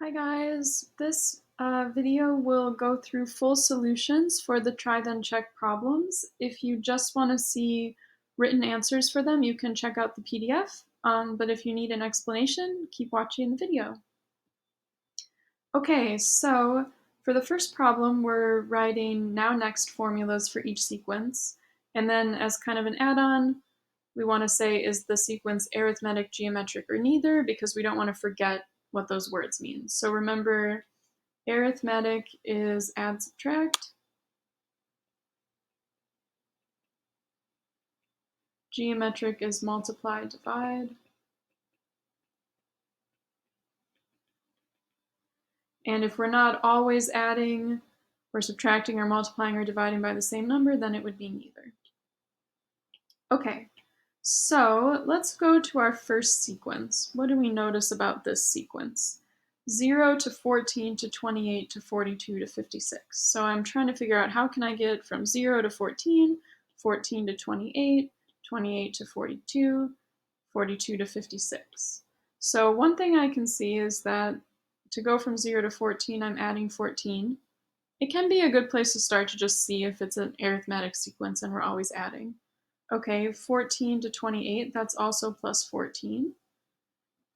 Hi guys, this video will go through full solutions for the try then check problems. If you just want to see written answers for them, you can check out the PDF, but if you need an explanation, keep watching the video. Okay, so for the first problem, we're writing now-next formulas for each sequence, and then as kind of an add-on, we want to say, is the sequence arithmetic, geometric, or neither, because we don't want to forget what those words mean. So remember, arithmetic is add, subtract. Geometric is multiply, divide. And if we're not always adding or subtracting or multiplying or dividing by the same number, then it would be neither. Okay, so let's go to our first sequence. What do we notice about this sequence? 0 to 14 to 28 to 42 to 56. So I'm trying to figure out how can I get from 0 to 14, 14 to 28, 28 to 42, 42 to 56. So one thing I can see is that to go from 0 to 14, I'm adding 14. It can be a good place to start to just see if it's an arithmetic sequence and we're always adding. Okay, 14 to 28, that's also plus 14.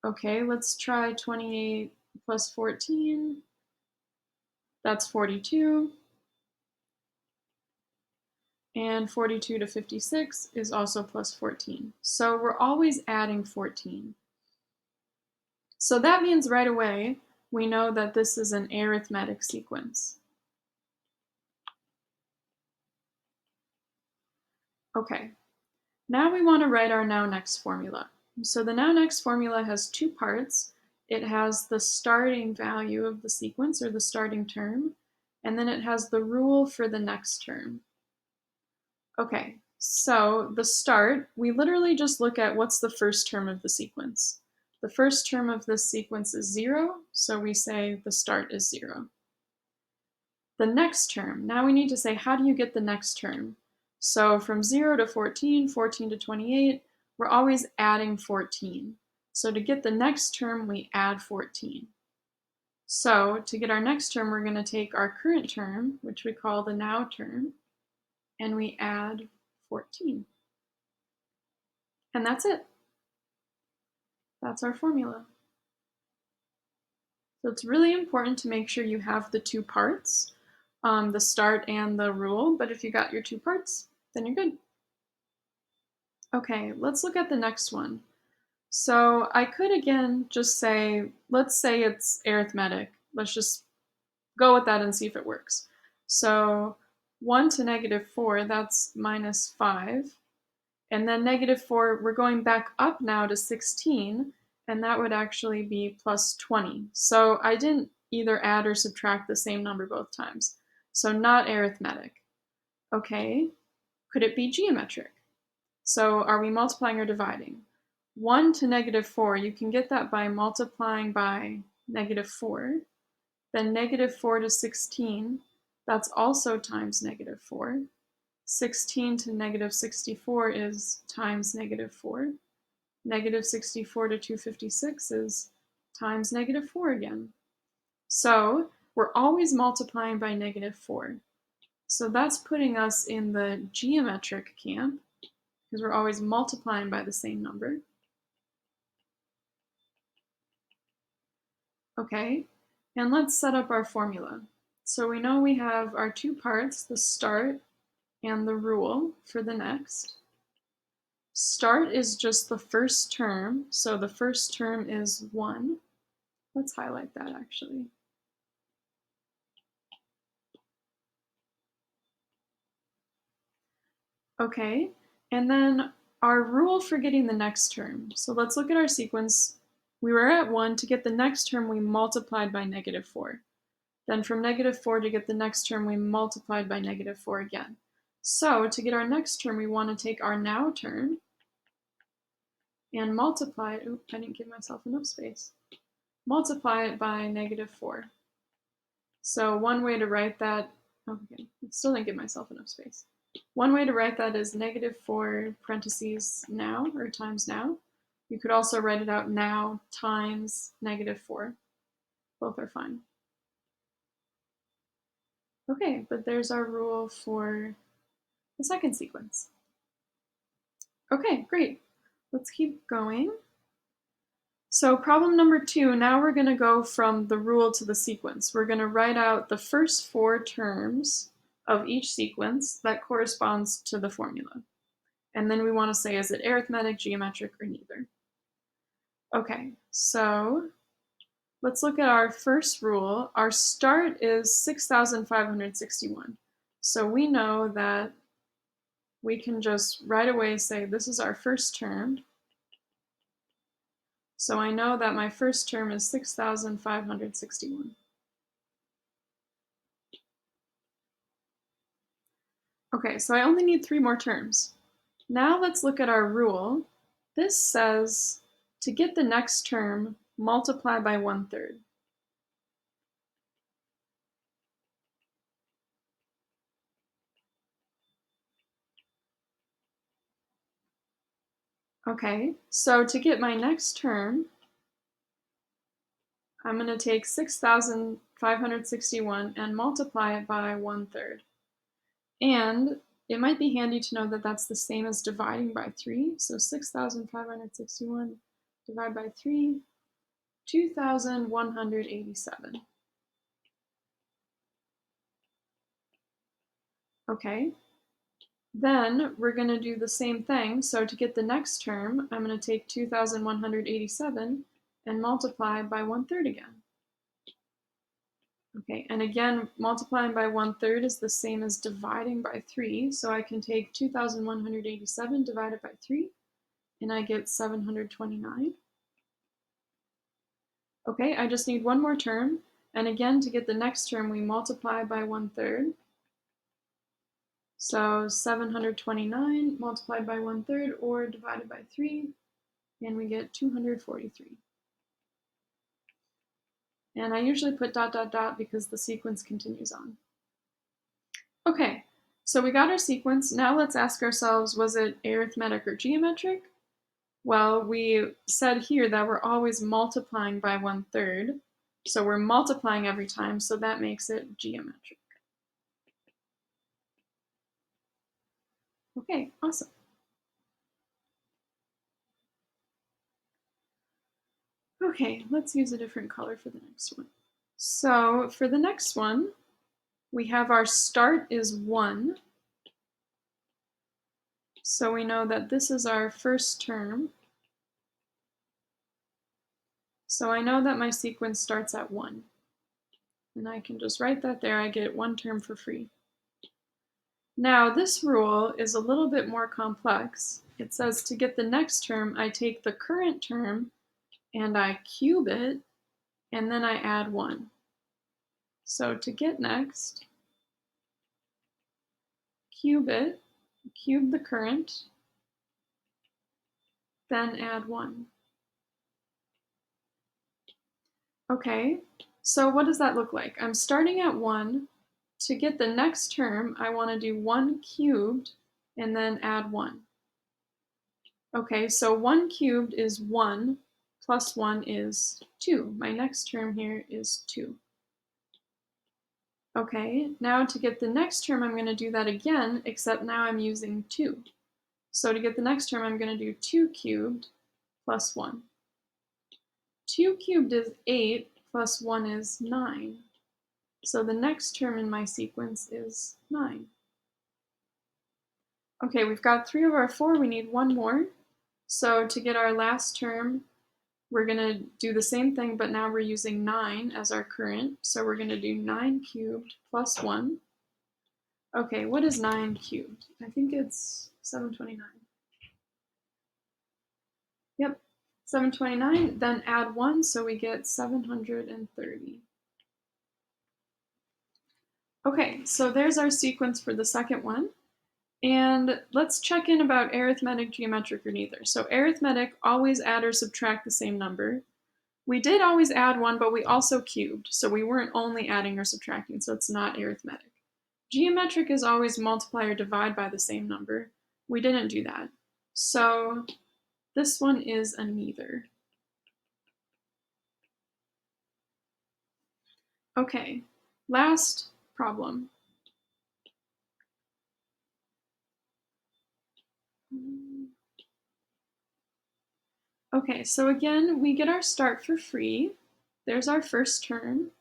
Okay, let's try 28 plus 14. That's 42. And 42 to 56 is also plus 14. So we're always adding 14. So that means right away, we know that this is an arithmetic sequence. Okay, now we want to write our now-next formula. So the now-next formula has two parts. It has the starting value of the sequence, or the starting term, and then it has the rule for the next term. Okay, so the start, we literally just look at what's the first term of the sequence. The first term of this sequence is 0, so we say the start is 0. The next term, now we need to say, how do you get the next term? So from 0 to 14, 14 to 28, we're always adding 14. So to get the next term, we add 14. So to get our next term, we're going to take our current term, which we call the now term, and we add 14. And that's it. That's our formula. So it's really important to make sure you have the two parts, the start and the rule, but if you got your two parts, then you're good. Okay, let's look at the next one. So I could again just say, let's say it's arithmetic. Let's just go with that and see if it works. So 1 to negative 4, that's minus 5. And then negative 4, we're going back up now to 16, and that would actually be plus 20. So I didn't either add or subtract the same number both times. So not arithmetic. Okay, could it be geometric? So are we multiplying or dividing? 1 to negative 4, you can get that by multiplying by negative 4. Then negative 4 to 16, that's also times negative 4. 16 to negative 64 is times negative 4. Negative 64 to 256 is times negative 4 again. So we're always multiplying by negative 4. So that's putting us in the geometric camp, because we're always multiplying by the same number. Okay, and let's set up our formula. So we know we have our two parts, the start and the rule for the next. Start is just the first term, so the first term is 1. Let's highlight that actually. Okay, and then our rule for getting the next term. So let's look at our sequence. We were at 1. To get the next term, we multiplied by negative 4. Then from negative 4 to get the next term, we multiplied by negative 4 again. So to get our next term, we want to take our now term and multiply it. Oop, I didn't give myself enough space. Multiply it by negative 4. So one way to write that, okay, I still didn't give myself enough space. One way to write that is negative 4 parentheses now, or times now. You could also write it out now times negative 4. Both are fine. Okay, but there's our rule for the second sequence. Okay, great. Let's keep going. So problem number 2, now we're going to go from the rule to the sequence. We're going to write out the first 4 terms of each sequence that corresponds to the formula. And then we want to say, is it arithmetic, geometric, or neither? Okay, so let's look at our first rule. Our start is 6,561. So we know that we can just right away say this is our first term. So I know that my first term is 6,561. Okay, so I only need 3 more terms. Now let's look at our rule. This says to get the next term, multiply by 1/3. Okay, so to get my next term, I'm going to take 6,561 and multiply it by 1/3. And it might be handy to know that that's the same as dividing by 3. So 6,561 divided by 3, 2,187. Okay, then we're going to do the same thing. So to get the next term, I'm going to take 2,187 and multiply by 1/3 again. Okay, and again, multiplying by 1/3 is the same as dividing by 3, so I can take 2,187 divided by 3, and I get 729. Okay, I just need one more term, and again, to get the next term, we multiply by 1/3. So 729 multiplied by 1/3 or divided by 3, and we get 243. And I usually put ... because the sequence continues on. Okay, so we got our sequence. Now let's ask ourselves, was it arithmetic or geometric? Well, we said here that we're always multiplying by 1/3. So we're multiplying every time, so that makes it geometric. Okay, awesome. Okay, let's use a different color for the next one. So for the next one, we have our start is 1. So we know that this is our first term. So I know that my sequence starts at 1. And I can just write that there. I get 1 term for free. Now this rule is a little bit more complex. It says to get the next term, I take the current term and I cube it, and then I add 1. So to get next, cube it, cube the current, then add 1. Okay, so what does that look like? I'm starting at 1. To get the next term, I want to do 1 cubed and then add 1. Okay, so 1 cubed is 1, plus 1 is 2. My next term here is 2. Okay, now to get the next term, I'm going to do that again, except now I'm using 2. So to get the next term, I'm going to do 2 cubed plus 1. 2 cubed is 8, plus 1 is 9. So the next term in my sequence is 9. Okay, we've got 3 of our 4, we need 1 more. So to get our last term, we're going to do the same thing, but now we're using 9 as our current. So we're going to do 9 cubed plus 1. Okay, what is 9 cubed? I think it's 729. Yep, 729, then add 1, so we get 730. Okay, so there's our sequence for the second one. And let's check in about arithmetic, geometric, or neither. So arithmetic, always add or subtract the same number. We did always add 1, but we also cubed, so we weren't only adding or subtracting, so it's not arithmetic. Geometric is always multiply or divide by the same number. We didn't do that. So this one is a neither. Okay, last problem. Okay, so again, we get our start for free. There's our first term.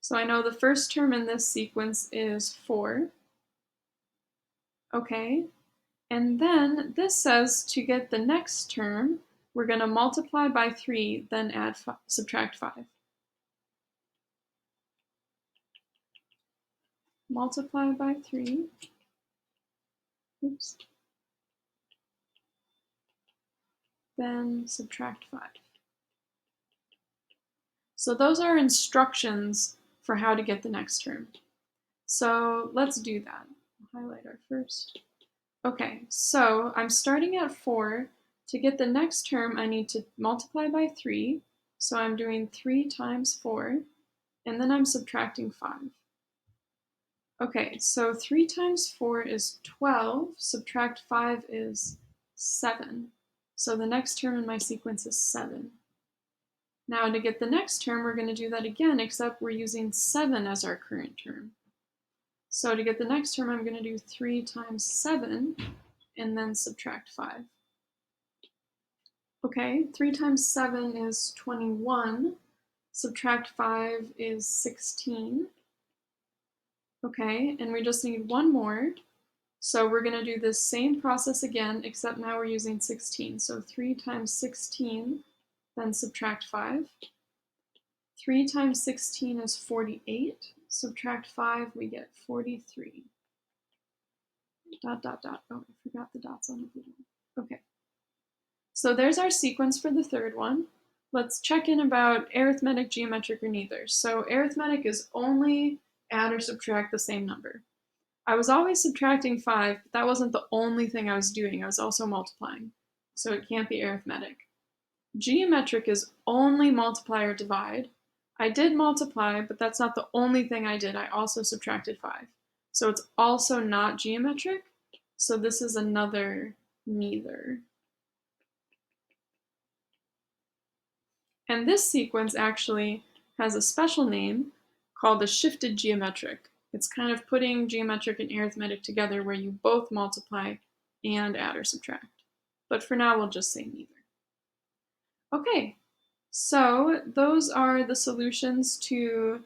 So I know the first term in this sequence is 4. Okay, and then this says to get the next term, we're going to multiply by 3, then subtract 5. Multiply by 3. Oops. Then subtract 5. So those are instructions for how to get the next term. So let's do that. Highlight our first. Okay, so I'm starting at 4. To get the next term, I need to multiply by 3. So I'm doing 3 times 4, and then I'm subtracting 5. Okay, so 3 times 4 is 12, subtract 5 is 7. So the next term in my sequence is 7. Now to get the next term, we're going to do that again, except we're using 7 as our current term. So to get the next term, I'm going to do 3 times 7, and then subtract 5. Okay, 3 times 7 is 21, subtract 5 is 16. Okay, and we just need one more. So we're going to do this same process again, except now we're using 16. So 3 times 16, then subtract 5. 3 times 16 is 48. Subtract 5, we get 43. Dot, dot, dot. Oh, I forgot the dots on the blue one. Okay. So there's our sequence for the third one. Let's check in about arithmetic, geometric, or neither. So arithmetic is only add or subtract the same number. I was always subtracting 5, but that wasn't the only thing I was doing. I was also multiplying. So it can't be arithmetic. Geometric is only multiply or divide. I did multiply, but that's not the only thing I did. I also subtracted 5. So it's also not geometric. So this is another neither. And this sequence actually has a special name called a shifted geometric. It's kind of putting geometric and arithmetic together where you both multiply and add or subtract. But for now, we'll just say neither. Okay, so those are the solutions to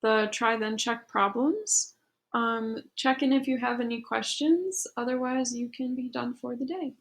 the try then check problems. Check in if you have any questions. Otherwise, you can be done for the day.